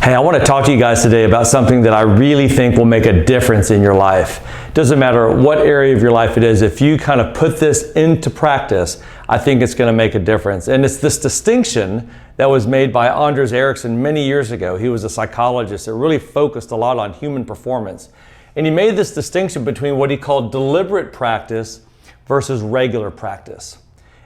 Hey, I want to talk to you guys today about something that I really think will make a difference in your life. It doesn't matter what area of your life it is, if you kind of put this into practice, I think it's going to make a difference. And it's this distinction that was made by Anders Ericsson many years ago. He was a psychologist that really focused a lot on human performance. And he made this distinction between what he called deliberate practice versus regular practice.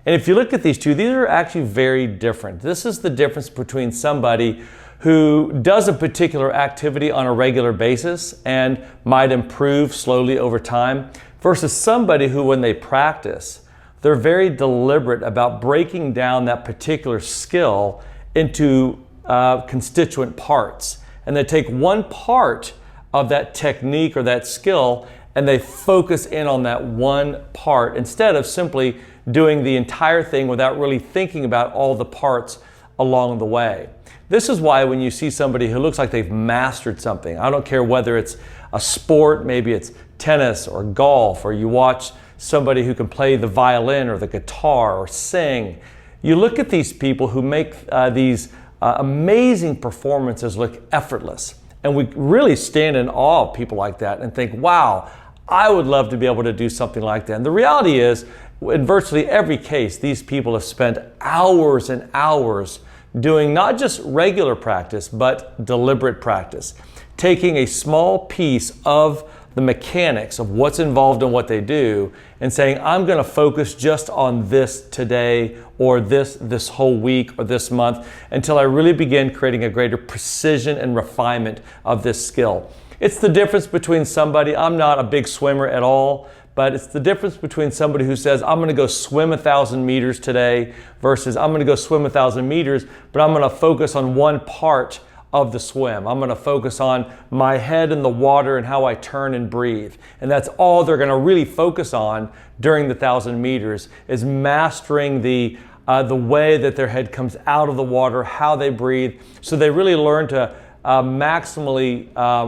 And if you look at these two, these are actually very different. This is the difference between somebody who does a particular activity on a regular basis and might improve slowly over time versus somebody who, when they practice, they're very deliberate about breaking down that particular skill into constituent parts. And they take one part of that technique or that skill and they focus in on that one part instead of simply doing the entire thing without really thinking about all the parts along the way. This is why when you see somebody who looks like they've mastered something, I don't care whether it's a sport, maybe it's tennis or golf, or you watch somebody who can play the violin or the guitar or sing, you look at these people who make these amazing performances look effortless. And we really stand in awe of people like that and think, wow, I would love to be able to do something like that. And the reality is, in virtually every case, these people have spent hours and hours doing not just regular practice, but deliberate practice. Taking a small piece of the mechanics of what's involved in what they do and saying, I'm going to focus just on this today or this whole week or this month until I really begin creating a greater precision and refinement of this skill. It's the difference between somebody, I'm not a big swimmer at all, but it's the difference between somebody who says, I'm going to go swim 1,000 meters today versus I'm going to go swim 1,000 meters, but I'm going to focus on one part of the swim. I'm going to focus on my head in the water and how I turn and breathe. And that's all they're going to really focus on during the 1,000 meters is mastering the way that their head comes out of the water, how they breathe. So they really learn to maximally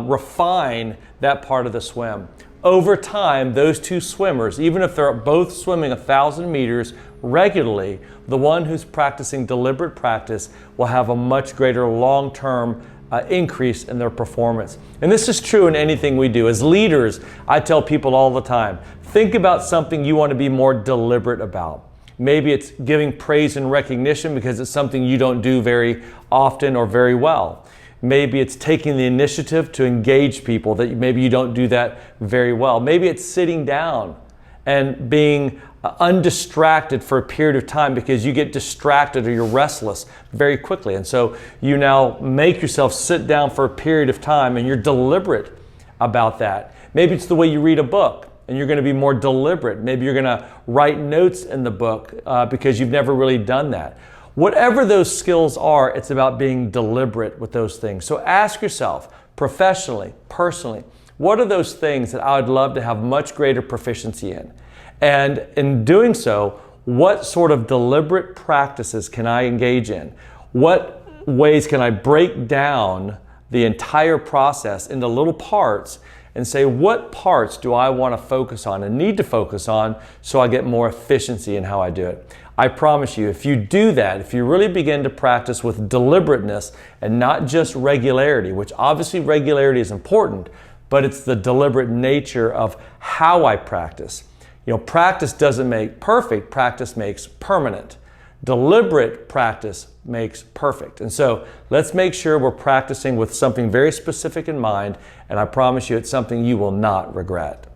refine that part of the swim. Over time, those two swimmers, even if they're both swimming 1,000 meters regularly, the one who's practicing deliberate practice will have a much greater long-term increase in their performance. And this is true in anything we do. As leaders, I tell people all the time, think about something you want to be more deliberate about. Maybe it's giving praise and recognition because it's something you don't do very often or very well. Maybe it's taking the initiative to engage people that maybe you don't do that very well. Maybe it's sitting down and being undistracted for a period of time because you get distracted or you're restless very quickly. And so you now make yourself sit down for a period of time and you're deliberate about that. Maybe it's the way you read a book and you're going to be more deliberate. Maybe you're going to write notes in the book because you've never really done that. Whatever those skills are, it's about being deliberate with those things. So ask yourself, professionally, personally, what are those things that I would love to have much greater proficiency in? And in doing so, what sort of deliberate practices can I engage in? What ways can I break down the entire process into little parts and say, what parts do I want to focus on and need to focus on so I get more efficiency in how I do it? I promise you, if you do that, if you really begin to practice with deliberateness and not just regularity, which obviously regularity is important, but it's the deliberate nature of how I practice. You know, practice doesn't make perfect, practice makes permanent. Deliberate practice makes perfect. And so let's make sure we're practicing with something very specific in mind, and I promise you it's something you will not regret.